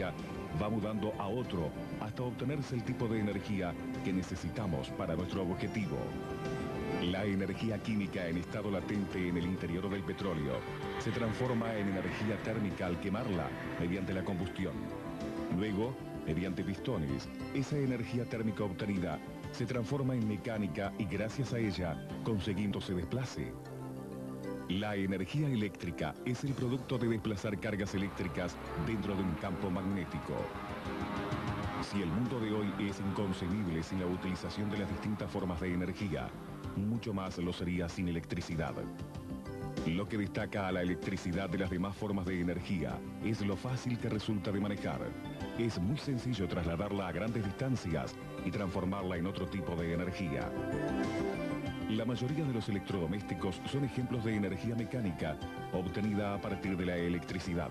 va mudando a otro hasta obtenerse el tipo de energía que necesitamos para nuestro objetivo. La energía química en estado latente en el interior del petróleo se transforma en energía térmica al quemarla mediante la combustión. Luego, mediante pistones, esa energía térmica obtenida se transforma en mecánica y gracias a ella conseguimos se desplace. La energía eléctrica es el producto de desplazar cargas eléctricas dentro de un campo magnético. Si el mundo de hoy es inconcebible sin la utilización de las distintas formas de energía, mucho más lo sería sin electricidad. Lo que destaca a la electricidad de las demás formas de energía es lo fácil que resulta de manejar. Es muy sencillo trasladarla a grandes distancias y transformarla en otro tipo de energía. La mayoría de los electrodomésticos son ejemplos de energía mecánica obtenida a partir de la electricidad.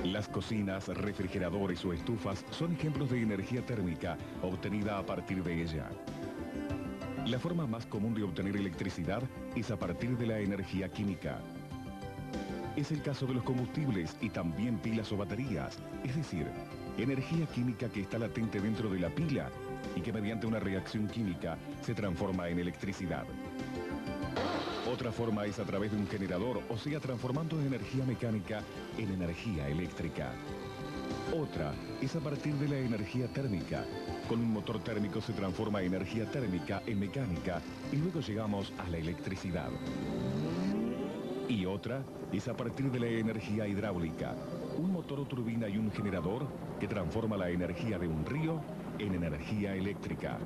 Las cocinas, refrigeradores o estufas son ejemplos de energía térmica obtenida a partir de ella. La forma más común de obtener electricidad es a partir de la energía química. Es el caso de los combustibles y también pilas o baterías, es decir, energía química que está latente dentro de la pila y que mediante una reacción química se transforma en electricidad. Otra forma es a través de un generador, o sea, transformando energía mecánica en energía eléctrica. Otra es a partir de la energía térmica. Con un motor térmico se transforma energía térmica en mecánica y luego llegamos a la electricidad. Y otra es a partir de la energía hidráulica. Un motor o turbina y un generador que transforma la energía de un río en energía eléctrica.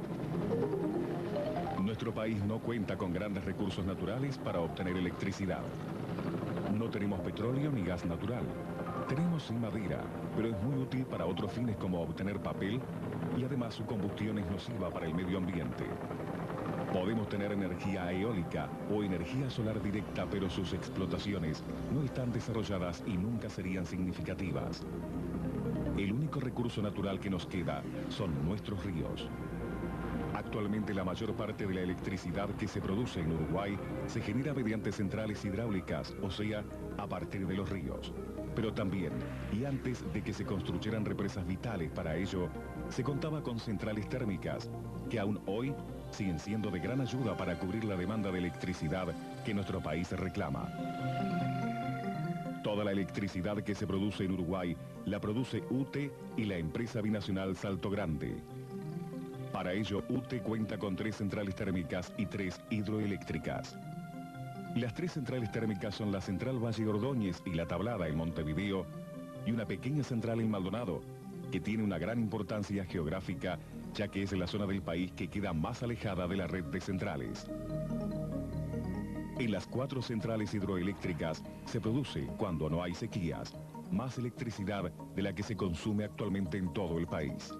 Nuestro país no cuenta con grandes recursos naturales para obtener electricidad. No tenemos petróleo ni gas natural. Tenemos sí madera, pero es muy útil para otros fines como obtener papel y además su combustión es nociva para el medio ambiente. Podemos tener energía eólica o energía solar directa, pero sus explotaciones no están desarrolladas y nunca serían significativas. El único recurso natural que nos queda son nuestros ríos. Actualmente la mayor parte de la electricidad que se produce en Uruguay se genera mediante centrales hidráulicas, o sea, a partir de los ríos. Pero también, y antes de que se construyeran represas vitales para ello, se contaba con centrales térmicas, que aún hoy siguen siendo de gran ayuda para cubrir la demanda de electricidad que nuestro país reclama. Toda la electricidad que se produce en Uruguay la produce UTE y la empresa binacional Salto Grande. Para ello, UTE cuenta con 3 centrales térmicas y 3 hidroeléctricas. Las 3 centrales térmicas son la Central Valle Ordóñez y La Tablada en Montevideo y una pequeña central en Maldonado, que tiene una gran importancia geográfica, ya que es la zona del país que queda más alejada de la red de centrales. En las 4 centrales hidroeléctricas se produce, cuando no hay sequías, más electricidad de la que se consume actualmente en todo el país.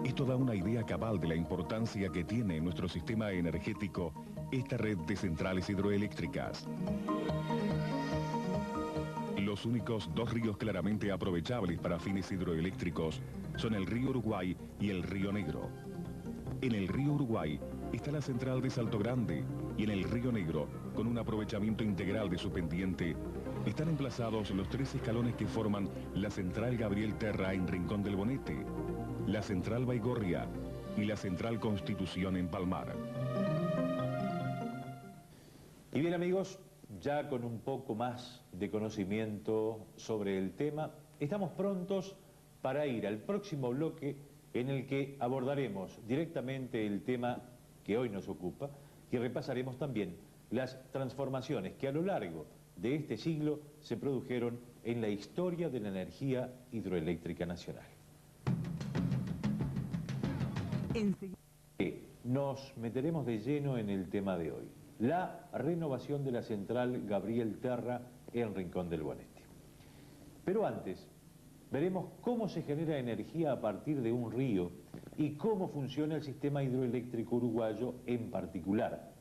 Esto da una idea cabal de la importancia que tiene en nuestro sistema energético esta red de centrales hidroeléctricas. Los únicos 2 ríos claramente aprovechables para fines hidroeléctricos son el río Uruguay y el río Negro. En el río Uruguay está la central de Salto Grande y en el río Negro, con un aprovechamiento integral de su pendiente, están emplazados los 3 escalones que forman la central Gabriel Terra en Rincón del Bonete, la central Baigorria y la central Constitución en Palmar. Y bien amigos, ya con un poco más de conocimiento sobre el tema, estamos prontos para ir al próximo bloque en el que abordaremos directamente el tema que hoy nos ocupa y repasaremos también las transformaciones que a lo largo de este siglo se produjeron en la historia de la energía hidroeléctrica nacional. Nos meteremos de lleno en el tema de hoy, la renovación de la central Gabriel Terra en Rincón del Bonete. Pero antes, veremos cómo se genera energía a partir de un río y cómo funciona el sistema hidroeléctrico uruguayo en particular.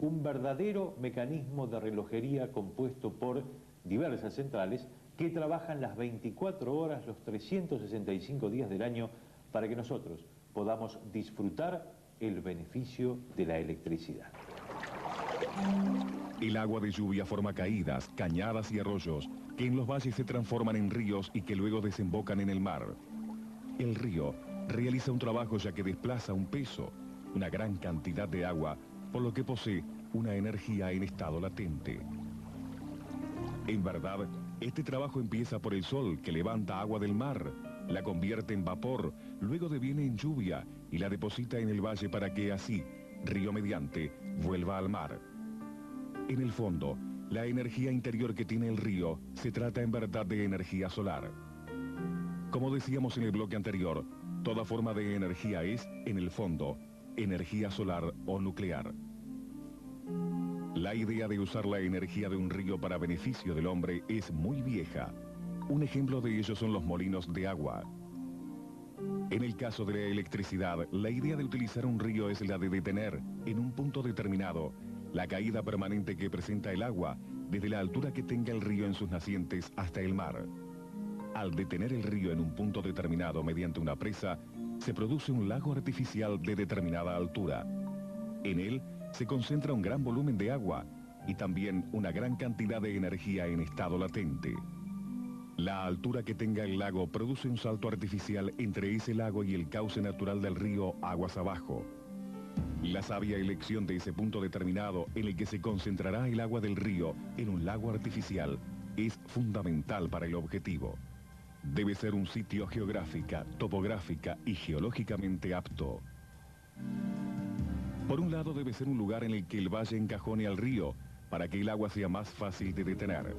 Un verdadero mecanismo de relojería compuesto por diversas centrales que trabajan las 24 horas, los 365 días del año para que nosotros podamos disfrutar el beneficio de la electricidad. El agua de lluvia forma caídas, cañadas y arroyos que en los valles se transforman en ríos y que luego desembocan en el mar. El río realiza un trabajo ya que desplaza un peso, una gran cantidad de agua, por lo que posee una energía en estado latente. En verdad, este trabajo empieza por el sol, que levanta agua del mar, la convierte en vapor, luego deviene en lluvia y la deposita en el valle para que así, río mediante, vuelva al mar. En el fondo, la energía interior que tiene el río se trata en verdad de energía solar. Como decíamos en el bloque anterior, toda forma de energía es, en el fondo, energía solar o nuclear. La idea de usar la energía de un río para beneficio del hombre es muy vieja. Un ejemplo de ello son los molinos de agua. En el caso de la electricidad, la idea de utilizar un río es la de detener, en un punto determinado, la caída permanente que presenta el agua, desde la altura que tenga el río en sus nacientes hasta el mar. Al detener el río en un punto determinado mediante una presa, se produce un lago artificial de determinada altura. En él se concentra un gran volumen de agua y también una gran cantidad de energía en estado latente. La altura que tenga el lago produce un salto artificial entre ese lago y el cauce natural del río aguas abajo. La sabia elección de ese punto determinado en el que se concentrará el agua del río en un lago artificial es fundamental para el objetivo. Debe ser un sitio geográfica, topográfica y geológicamente apto. Por un lado debe ser un lugar en el que el valle encajone al río para que el agua sea más fácil de detener.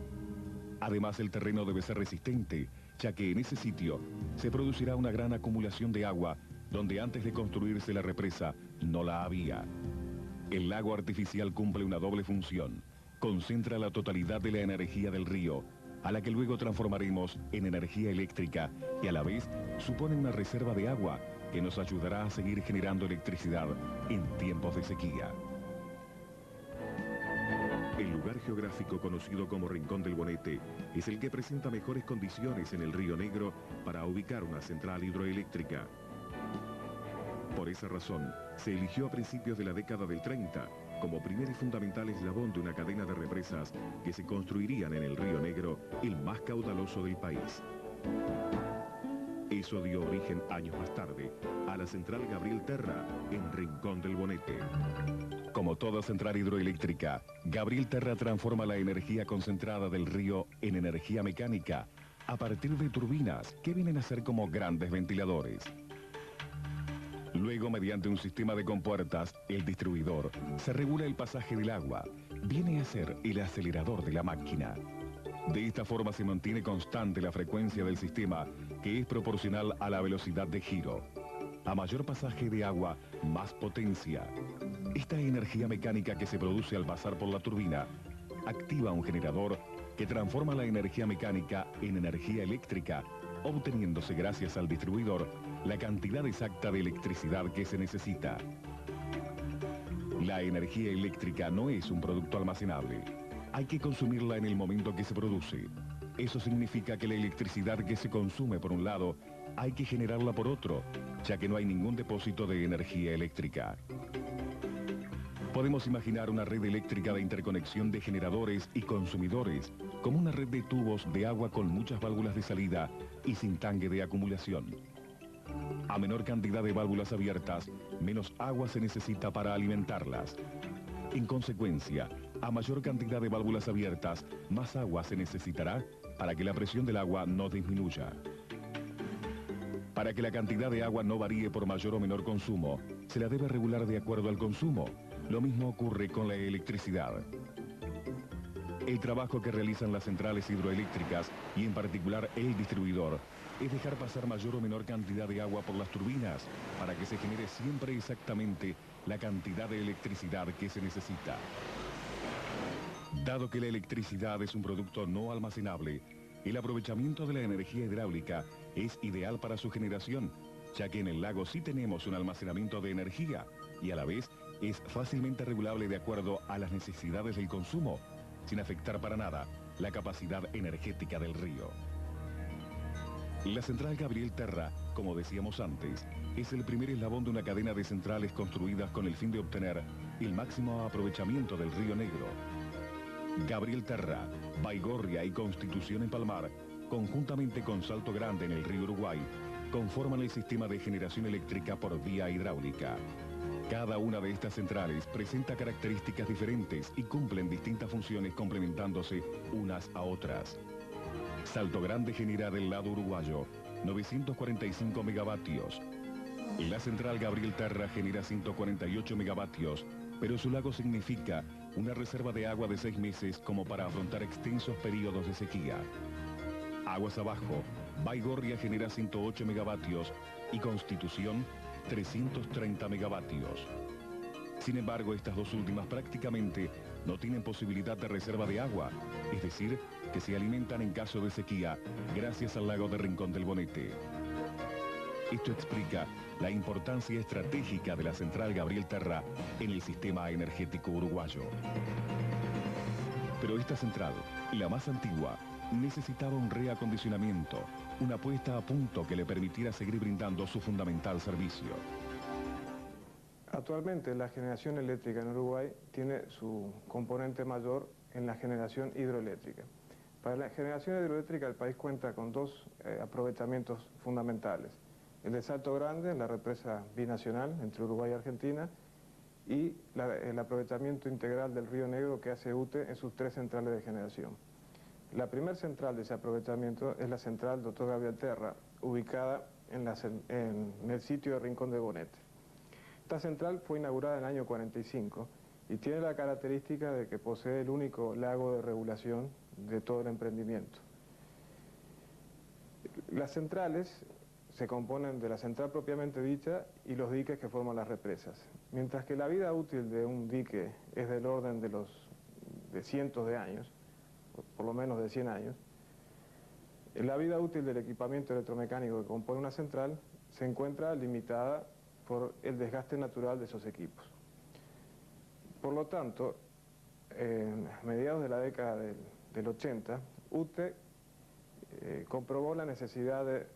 Además, el terreno debe ser resistente, ya que en ese sitio se producirá una gran acumulación de agua donde antes de construirse la represa no la había. El lago artificial cumple una doble función. Concentra la totalidad de la energía del río, a la que luego transformaremos en energía eléctrica y a la vez supone una reserva de agua que nos ayudará a seguir generando electricidad en tiempos de sequía. El lugar geográfico conocido como Rincón del Bonete es el que presenta mejores condiciones en el Río Negro para ubicar una central hidroeléctrica. Por esa razón, se eligió a principios de la década del 30 como primer y fundamental eslabón de una cadena de represas que se construirían en el Río Negro, el más caudaloso del país. Eso dio origen años más tarde a la central Gabriel Terra en Rincón del Bonete. Como toda central hidroeléctrica, Gabriel Terra transforma la energía concentrada del río en energía mecánica a partir de turbinas que vienen a ser como grandes ventiladores. Luego, mediante un sistema de compuertas, el distribuidor, se regula el pasaje del agua. Viene a ser el acelerador de la máquina. De esta forma se mantiene constante la frecuencia del sistema, que es proporcional a la velocidad de giro. A mayor pasaje de agua, más potencia. Esta energía mecánica que se produce al pasar por la turbina activa un generador que transforma la energía mecánica en energía eléctrica, obteniéndose gracias al distribuidor la cantidad exacta de electricidad que se necesita. La energía eléctrica no es un producto almacenable. Hay que consumirla en el momento que se produce. Eso significa que la electricidad que se consume por un lado, hay que generarla por otro, ya que no hay ningún depósito de energía eléctrica. Podemos imaginar una red eléctrica de interconexión de generadores y consumidores, como una red de tubos de agua con muchas válvulas de salida y sin tanque de acumulación. A menor cantidad de válvulas abiertas, menos agua se necesita para alimentarlas. En consecuencia, a mayor cantidad de válvulas abiertas, más agua se necesitará para que la presión del agua no disminuya. Para que la cantidad de agua no varíe por mayor o menor consumo, se la debe regular de acuerdo al consumo. Lo mismo ocurre con la electricidad. El trabajo que realizan las centrales hidroeléctricas, y en particular el distribuidor, es dejar pasar mayor o menor cantidad de agua por las turbinas para que se genere siempre exactamente la cantidad de electricidad que se necesita. Dado que la electricidad es un producto no almacenable, el aprovechamiento de la energía hidráulica es ideal para su generación, ya que en el lago sí tenemos un almacenamiento de energía y a la vez es fácilmente regulable de acuerdo a las necesidades del consumo, sin afectar para nada la capacidad energética del río. La central Gabriel Terra, como decíamos antes, es el primer eslabón de una cadena de centrales construidas con el fin de obtener el máximo aprovechamiento del Río Negro. Gabriel Terra, Baigorria y Constitución en Palmar, conjuntamente con Salto Grande en el río Uruguay, conforman el sistema de generación eléctrica por vía hidráulica. Cada una de estas centrales presenta características diferentes y cumplen distintas funciones complementándose unas a otras. Salto Grande genera del lado uruguayo 945 megavatios. La central Gabriel Terra genera 148 megavatios, pero su lago significa una reserva de agua de 6 meses como para afrontar extensos periodos de sequía. Aguas abajo, Baigorria genera 108 megavatios y Constitución 330 megavatios. Sin embargo, estas dos últimas prácticamente no tienen posibilidad de reserva de agua, es decir, que se alimentan en caso de sequía gracias al lago de Rincón del Bonete. Esto explica la importancia estratégica de la central Gabriel Terra en el sistema energético uruguayo. Pero esta central, la más antigua, necesitaba un reacondicionamiento, una puesta a punto que le permitiera seguir brindando su fundamental servicio. Actualmente la generación eléctrica en Uruguay tiene su componente mayor en la generación hidroeléctrica. Para la generación hidroeléctrica el país cuenta con dos aprovechamientos fundamentales. El de Salto Grande, la represa binacional entre Uruguay y Argentina, y el aprovechamiento integral del Río Negro que hace UTE en sus 3 centrales de generación. La primera central de ese aprovechamiento es la central Dr. Gabriel Terra, ubicada en el sitio de Rincón del Bonete. Esta central fue inaugurada en el año 45 y tiene la característica de que posee el único lago de regulación de todo el emprendimiento. Las centrales se componen de la central propiamente dicha y los diques que forman las represas. Mientras que la vida útil de un dique es del orden de cientos de años, por lo menos de 100 años, la vida útil del equipamiento electromecánico que compone una central se encuentra limitada por el desgaste natural de esos equipos. Por lo tanto, a mediados de la década del 80, UTE comprobó la necesidad de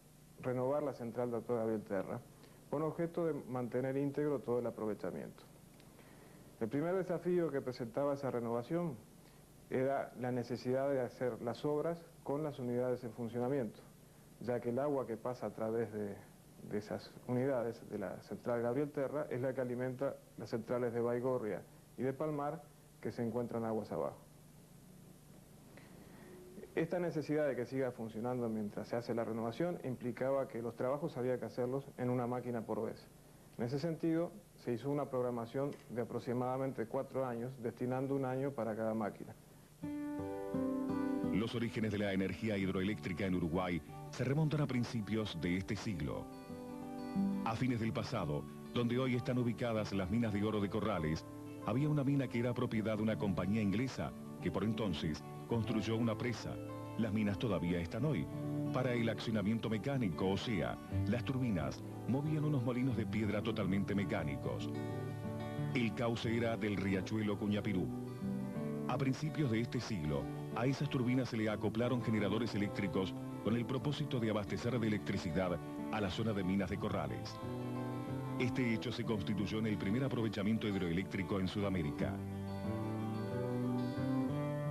renovar la central Dr. Gabriel Terra con objeto de mantener íntegro todo el aprovechamiento. El primer desafío que presentaba esa renovación era la necesidad de hacer las obras con las unidades en funcionamiento, ya que el agua que pasa a través de esas unidades de la central Gabriel Terra es la que alimenta las centrales de Baigorria y de Palmar, que se encuentran aguas abajo. Esta necesidad de que siga funcionando mientras se hace la renovación implicaba que los trabajos había que hacerlos en una máquina por vez. En ese sentido, se hizo una programación de aproximadamente 4 años, destinando 1 año para cada máquina. Los orígenes de la energía hidroeléctrica en Uruguay se remontan a principios de este siglo. A fines del pasado, donde hoy están ubicadas las minas de oro de Corrales, había una mina que era propiedad de una compañía inglesa que por entonces construyó una presa. Las minas todavía están hoy. Para el accionamiento mecánico, o sea, las turbinas movían unos molinos de piedra totalmente mecánicos. El cauce era del riachuelo Cuñapirú. A principios de este siglo, a esas turbinas se le acoplaron generadores eléctricos con el propósito de abastecer de electricidad a la zona de minas de Corrales. Este hecho se constituyó en el primer aprovechamiento hidroeléctrico en Sudamérica.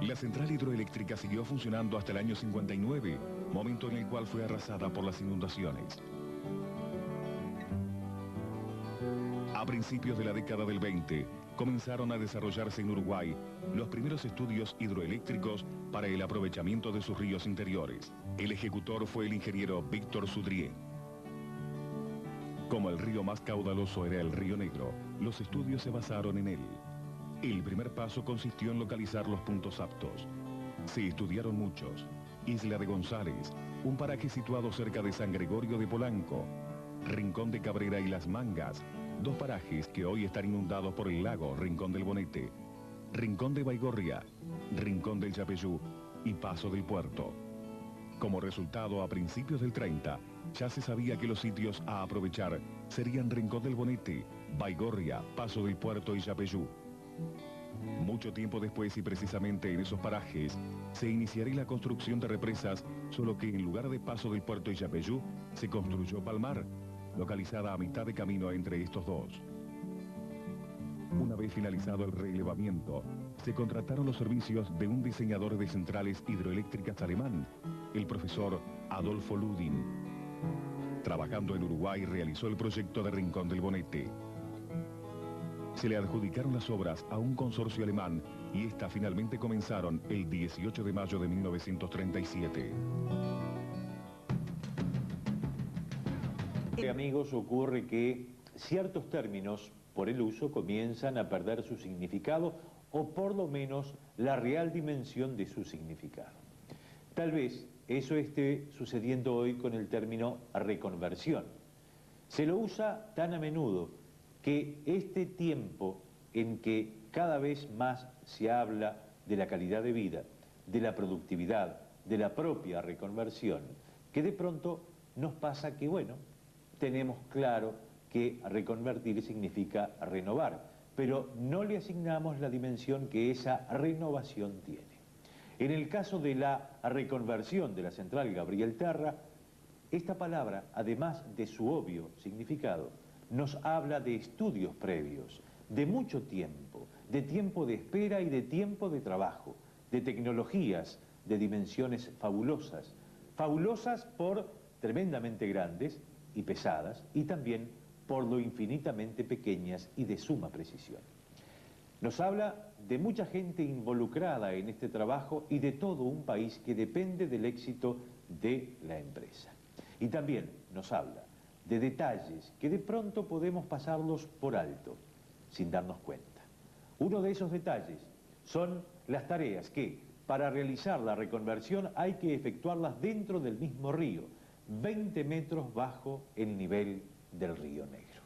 La central hidroeléctrica siguió funcionando hasta el año 59, momento en el cual fue arrasada por las inundaciones. A principios de la década del 20, comenzaron a desarrollarse en Uruguay los primeros estudios hidroeléctricos para el aprovechamiento de sus ríos interiores. El ejecutor fue el ingeniero Víctor Sudrié. Como el río más caudaloso era el Río Negro, los estudios se basaron en él. El primer paso consistió en localizar los puntos aptos. Se estudiaron muchos. Isla de González, un paraje situado cerca de San Gregorio de Polanco, Rincón de Cabrera y Las Mangas, 2 parajes que hoy están inundados por el lago Rincón del Bonete, Rincón de Baigorria, Rincón del Yapeyú y Paso del Puerto. Como resultado, a principios del 30, ya se sabía que los sitios a aprovechar serían Rincón del Bonete, Baigorria, Paso del Puerto y Yapeyú. Mucho tiempo después y precisamente en esos parajes se iniciaría la construcción de represas, solo que en lugar de Paso del Puerto y Yapeyú se construyó Palmar, localizada a mitad de camino entre estos dos. Una vez finalizado el relevamiento, se contrataron los servicios de un diseñador de centrales hidroeléctricas alemán, el profesor Adolfo Ludin. Trabajando en Uruguay, realizó el proyecto de Rincón del Bonete. Se le adjudicaron las obras a un consorcio alemán y estas finalmente comenzaron el 18 de mayo de 1937. Amigos, ocurre que ciertos términos, por el uso, comienzan a perder su significado o por lo menos la real dimensión de su significado. Tal vez eso esté sucediendo hoy con el término reconversión. Se lo usa tan a menudo que este tiempo en que cada vez más se habla de la calidad de vida, de la productividad, de la propia reconversión, que de pronto nos pasa que, bueno, tenemos claro que reconvertir significa renovar, pero no le asignamos la dimensión que esa renovación tiene. En el caso de la reconversión de la central Gabriel Terra, esta palabra, además de su obvio significado, nos habla de estudios previos, de mucho tiempo, de tiempo de espera y de tiempo de trabajo, de tecnologías de dimensiones fabulosas, fabulosas por tremendamente grandes y pesadas, y también por lo infinitamente pequeñas y de suma precisión. Nos habla de mucha gente involucrada en este trabajo y de todo un país que depende del éxito de la empresa. Y también nos habla de detalles que de pronto podemos pasarlos por alto, sin darnos cuenta. Uno de esos detalles son las tareas que, para realizar la reconversión, hay que efectuarlas dentro del mismo río, 20 metros bajo el nivel del Río Negro.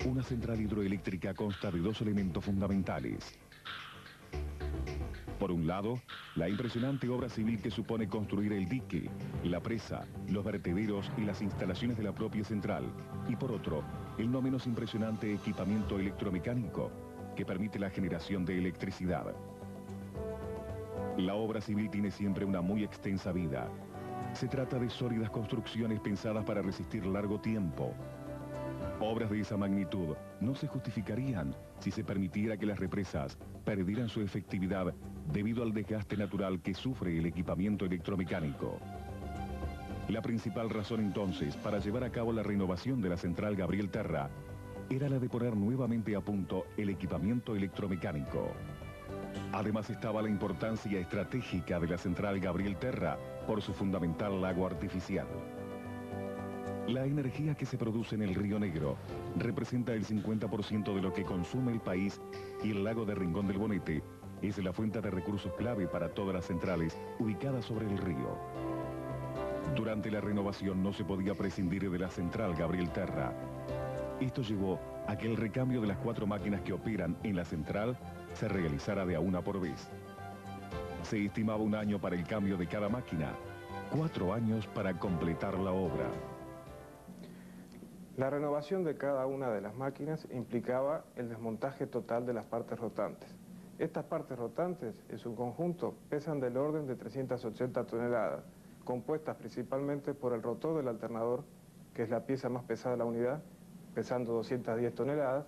Una central hidroeléctrica consta de dos elementos fundamentales. Por un lado, la impresionante obra civil que supone construir el dique, la presa, los vertederos y las instalaciones de la propia central. Y por otro, el no menos impresionante equipamiento electromecánico que permite la generación de electricidad. La obra civil tiene siempre una muy extensa vida. Se trata de sólidas construcciones pensadas para resistir largo tiempo. Obras de esa magnitud no se justificarían si se permitiera que las represas perdieran su efectividad debido al desgaste natural que sufre el equipamiento electromecánico. La principal razón entonces para llevar a cabo la renovación de la central Gabriel Terra era la de poner nuevamente a punto el equipamiento electromecánico. Además estaba la importancia estratégica de la central Gabriel Terra por su fundamental lago artificial. La energía que se produce en el Río Negro representa el 50% de lo que consume el país y el lago de Rincón del Bonete es la fuente de recursos clave para todas las centrales ubicadas sobre el río. Durante la renovación no se podía prescindir de la central Gabriel Terra. Esto llevó a que el recambio de las 4 máquinas que operan en la central se realizara de a una por vez. Se estimaba 1 año para el cambio de cada máquina, 4 años para completar la obra. La renovación de cada una de las máquinas implicaba el desmontaje total de las partes rotantes. Estas partes rotantes, en su conjunto, pesan del orden de 380 toneladas, compuestas principalmente por el rotor del alternador, que es la pieza más pesada de la unidad, pesando 210 toneladas,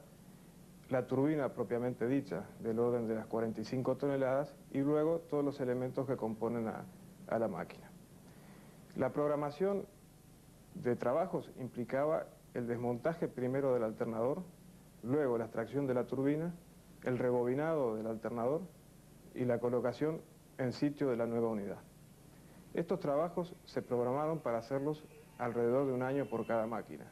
la turbina propiamente dicha, del orden de las 45 toneladas, y luego todos los elementos que componen a la máquina. La programación de trabajos implicaba el desmontaje primero del alternador, luego la extracción de la turbina, el rebobinado del alternador y la colocación en sitio de la nueva unidad. Estos trabajos se programaron para hacerlos alrededor de 1 año por cada máquina.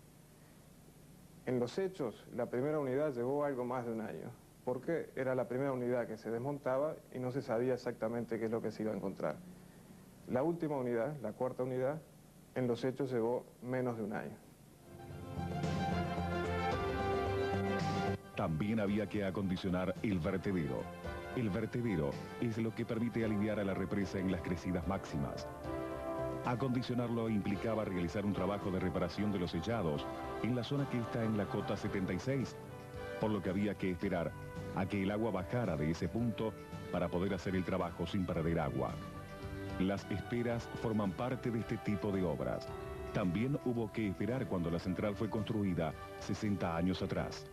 En los hechos, la primera unidad llevó algo más de 1 año, porque era la primera unidad que se desmontaba y no se sabía exactamente qué es lo que se iba a encontrar. La última unidad, la 4ª unidad, en los hechos llevó menos de 1 año. También había que acondicionar el vertedero. El vertedero es lo que permite aliviar a la represa en las crecidas máximas. Acondicionarlo implicaba realizar un trabajo de reparación de los sellados en la zona que está en la cota 76, por lo que había que esperar a que el agua bajara de ese punto para poder hacer el trabajo sin perder agua. Las esperas forman parte de este tipo de obras. También hubo que esperar cuando la central fue construida 60 años atrás.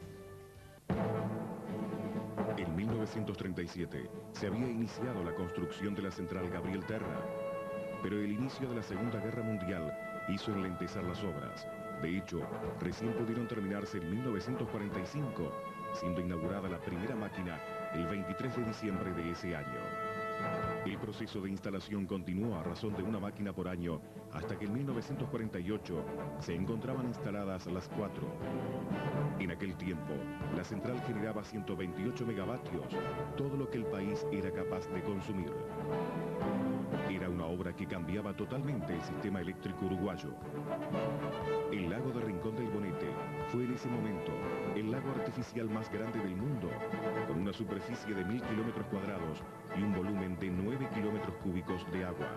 1937 se había iniciado la construcción de la central Gabriel Terra, pero el inicio de la Segunda Guerra Mundial hizo enlentezar las obras. De hecho, recién pudieron terminarse en 1945, siendo inaugurada la primera máquina el 23 de diciembre de ese año. El proceso de instalación continuó a razón de una máquina por año hasta que en 1948 se encontraban instaladas las 4. En aquel tiempo, la central generaba 128 megavatios, todo lo que el país era capaz de consumir. Era una obra que cambiaba totalmente el sistema eléctrico uruguayo. El lago de Rincón del Bonete fue en ese momento el lago artificial más grande del mundo, con una superficie de 1000 kilómetros cuadrados y un volumen de 9 kilómetros cúbicos de agua.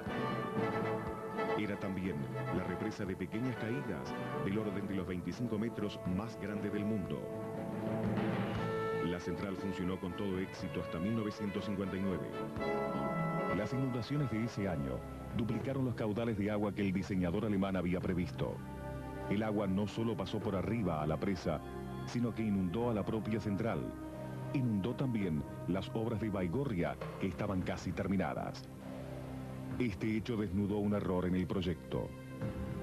Era también la represa de pequeñas caídas, del orden de los 25 metros más grande del mundo. La central funcionó con todo éxito hasta 1959. Las inundaciones de ese año duplicaron los caudales de agua que el diseñador alemán había previsto. El agua no solo pasó por arriba a la presa, sino que inundó a la propia central. Inundó también las obras de Baigorria, que estaban casi terminadas. Este hecho desnudó un error en el proyecto.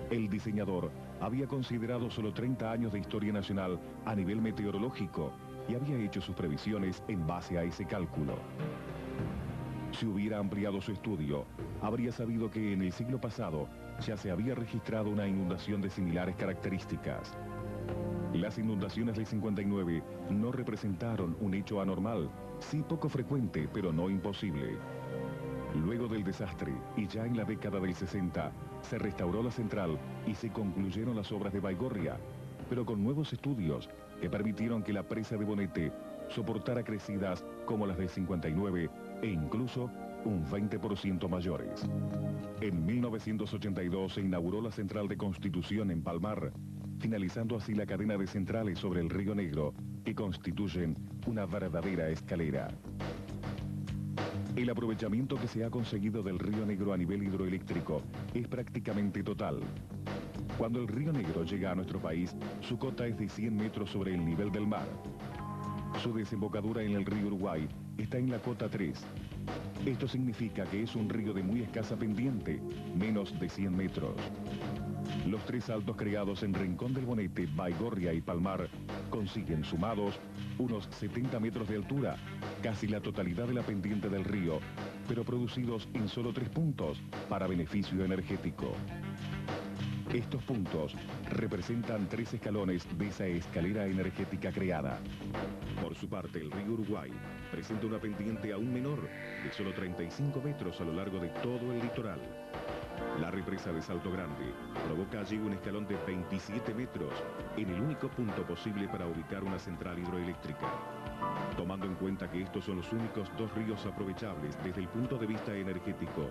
El diseñador había considerado solo 30 años de historia nacional a nivel meteorológico y había hecho sus previsiones en base a ese cálculo. Si hubiera ampliado su estudio, habría sabido que en el siglo pasado ya se había registrado una inundación de similares características. Las inundaciones del 59 no representaron un hecho anormal, sí poco frecuente, pero no imposible. Luego del desastre, y ya en la década del 60, se restauró la central y se concluyeron las obras de Baigorria, pero con nuevos estudios que permitieron que la presa de Bonete soportara crecidas como las del 59 e incluso un 20% mayores. En 1982 se inauguró la central de Constitución en Palmar, finalizando así la cadena de centrales sobre el Río Negro, que constituyen una verdadera escalera. El aprovechamiento que se ha conseguido del Río Negro a nivel hidroeléctrico es prácticamente total. Cuando el Río Negro llega a nuestro país, su cota es de 100 metros sobre el nivel del mar. Su desembocadura en el río Uruguay está en la cota 3. Esto significa que es un río de muy escasa pendiente, menos de 100 metros. Los 3 saltos creados en Rincón del Bonete, Baigorria y Palmar consiguen sumados unos 70 metros de altura, casi la totalidad de la pendiente del río, pero producidos en solo 3 puntos para beneficio energético. Estos puntos representan 3 escalones de esa escalera energética creada. Por su parte, el río Uruguay presenta una pendiente aún menor, de solo 35 metros a lo largo de todo el litoral. La represa de Salto Grande provoca allí un escalón de 27 metros, en el único punto posible para ubicar una central hidroeléctrica. Tomando en cuenta que estos son los únicos 2 ríos aprovechables desde el punto de vista energético,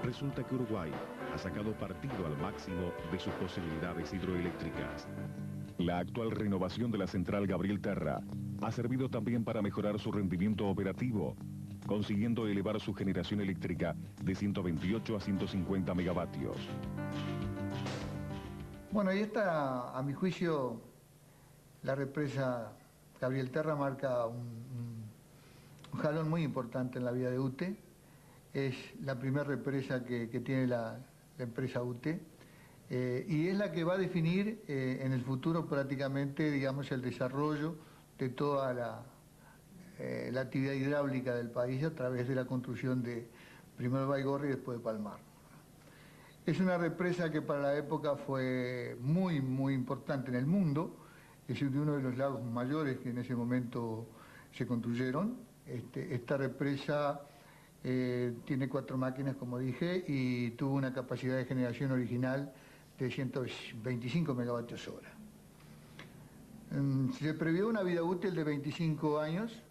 resulta que Uruguay ha sacado partido al máximo de sus posibilidades hidroeléctricas. La actual renovación de la central Gabriel Terra ha servido también para mejorar su rendimiento operativo, consiguiendo elevar su generación eléctrica de 128 a 150 megavatios. Bueno, ahí está, a mi juicio, la represa Gabriel Terra marca un jalón muy importante en la vida de UTE. Es la primera represa que tiene la empresa UTE y es la que va a definir en el futuro prácticamente, digamos, el desarrollo de toda la actividad hidráulica del país a través de la construcción de primero de Baigorria y después de Palmar. Es una represa que para la época fue muy, muy importante en el mundo, es uno de los lagos mayores que en ese momento se construyeron. Esta represa tiene 4 máquinas, como dije, y tuvo una capacidad de generación original de 125 megavatios hora. Se previó una vida útil de 25 años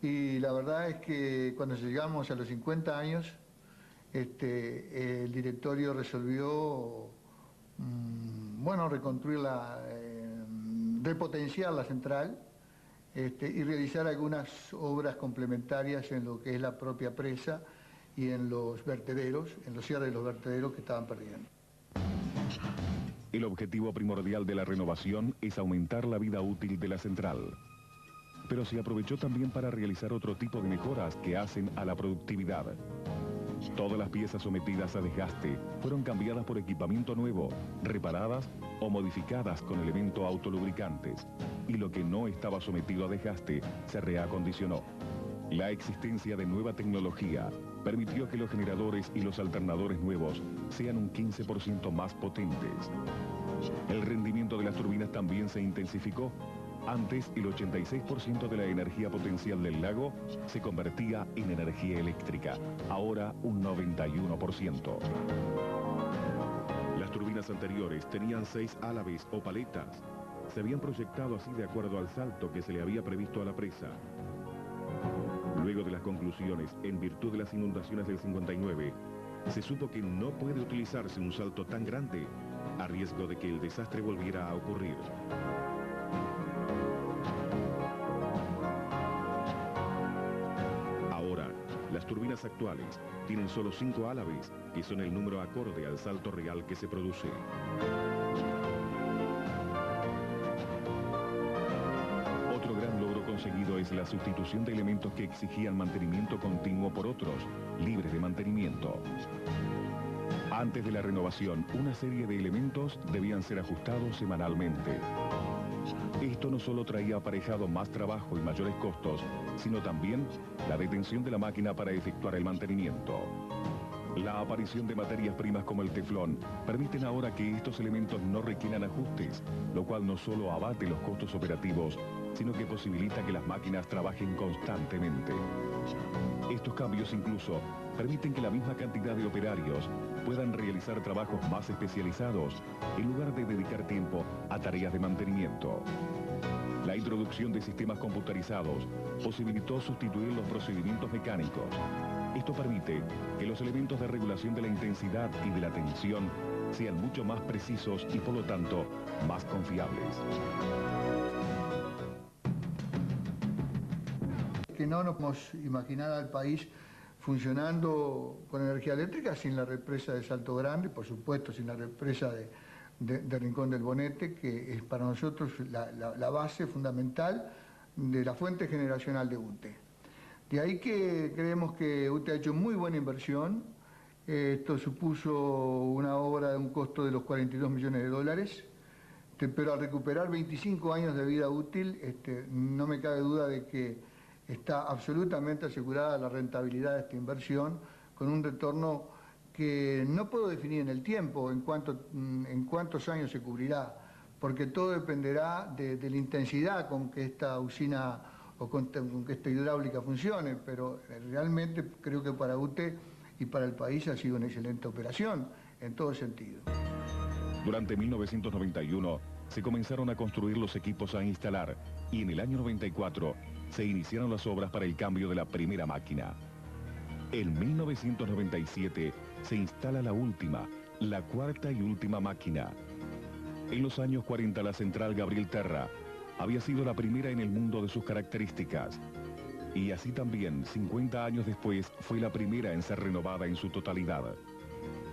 y la verdad es que cuando llegamos a los 50 años, el directorio resolvió reconstruirla, repotenciar la central y realizar algunas obras complementarias en lo que es la propia presa y en los vertederos, en los cierres de los vertederos que estaban perdiendo. El objetivo primordial de la renovación es aumentar la vida útil de la central. pero se aprovechó también para realizar otro tipo de mejoras que hacen a la productividad. Todas las piezas sometidas a desgaste fueron cambiadas por equipamiento nuevo, reparadas o modificadas con elementos autolubricantes, y lo que no estaba sometido a desgaste se reacondicionó. La existencia de nueva tecnología permitió que los generadores y los alternadores nuevos sean un 15% más potentes. El rendimiento de las turbinas también se intensificó. Antes, el 86% de la energía potencial del lago se convertía en energía eléctrica, ahora un 91%. Las turbinas anteriores tenían 6 álabes o paletas. Se habían proyectado así de acuerdo al salto que se le había previsto a la presa. Luego de las conclusiones, en virtud de las inundaciones del 59, se supo que no puede utilizarse un salto tan grande a riesgo de que el desastre volviera a ocurrir. Ahora, las turbinas actuales tienen solo 5 álabes, que son el número acorde al salto real que se produce. Otro gran logro conseguido es la sustitución de elementos que exigían mantenimiento continuo por otros, libres de mantenimiento. Antes de la renovación, una serie de elementos debían ser ajustados semanalmente. Esto no solo traía aparejado más trabajo y mayores costos, sino también la detención de la máquina para efectuar el mantenimiento. La aparición de materias primas como el teflón permiten ahora que estos elementos no requieran ajustes, lo cual no solo abate los costos operativos, sino que posibilita que las máquinas trabajen constantemente. Estos cambios incluso permiten que la misma cantidad de operarios puedan realizar trabajos más especializados en lugar de dedicar tiempo a tareas de mantenimiento. La introducción de sistemas computarizados posibilitó sustituir los procedimientos mecánicos. Esto permite que los elementos de regulación de la intensidad y de la tensión sean mucho más precisos y por lo tanto más confiables. Que no nos podemos imaginar al país funcionando con energía eléctrica sin la represa de Salto Grande, por supuesto sin la represa de Rincón del Bonete, que es para nosotros la base fundamental de la fuente generacional de UTE. De ahí que creemos que UTE ha hecho muy buena inversión. Esto supuso una obra de un costo de los 42 millones de dólares, pero al recuperar 25 años de vida útil, no me cabe duda de que está absolutamente asegurada la rentabilidad de esta inversión, con un retorno que no puedo definir en el tiempo, en cuántos años se cubrirá, porque todo dependerá de la intensidad con que esta usina o con que esta hidráulica funcione, pero realmente creo que para UTE y para el país ha sido una excelente operación, en todo sentido. Durante 1991 se comenzaron a construir los equipos a instalar y en el año 94 se iniciaron las obras para el cambio de la primera máquina. En 1997 se instala la última, la cuarta y última máquina. En los años 40 la central Gabriel Terra había sido la primera en el mundo de sus características. Y así también, 50 años después, fue la primera en ser renovada en su totalidad.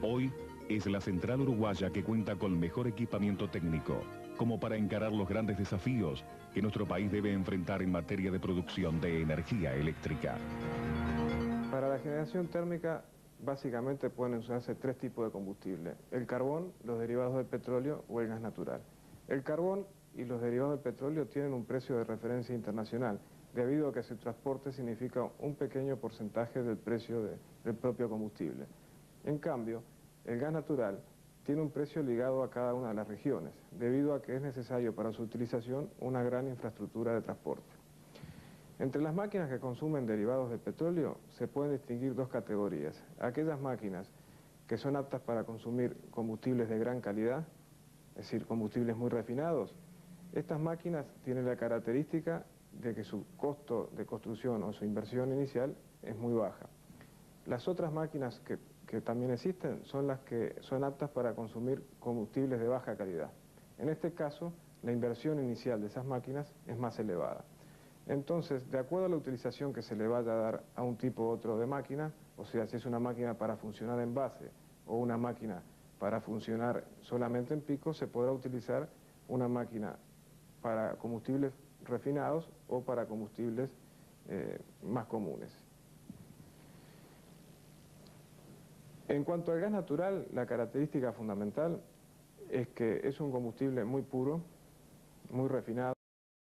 Hoy es la central uruguaya que cuenta con mejor equipamiento técnico, como para encarar los grandes desafíos que nuestro país debe enfrentar en materia de producción de energía eléctrica. Para la generación térmica, básicamente pueden usarse 3 tipos de combustible: el carbón, los derivados del petróleo o el gas natural. El carbón y los derivados del petróleo tienen un precio de referencia internacional, debido a que su transporte significa un pequeño porcentaje del precio del propio combustible. En cambio, el gas natural tiene un precio ligado a cada una de las regiones, debido a que es necesario para su utilización una gran infraestructura de transporte. Entre las máquinas que consumen derivados del petróleo se pueden distinguir 2 categorías: aquellas máquinas que son aptas para consumir combustibles de gran calidad, es decir, combustibles muy refinados. Estas máquinas tienen la característica de que su costo de construcción o su inversión inicial es muy baja. Las otras máquinas que también existen son las que son aptas para consumir combustibles de baja calidad. En este caso, la inversión inicial de esas máquinas es más elevada. Entonces, de acuerdo a la utilización que se le vaya a dar a un tipo u otro de máquina, o sea, si es una máquina para funcionar en base o una máquina para funcionar solamente en pico, se podrá utilizar una máquina para combustibles refinados o para combustibles más comunes. En cuanto al gas natural, la característica fundamental es que es un combustible muy puro, muy refinado.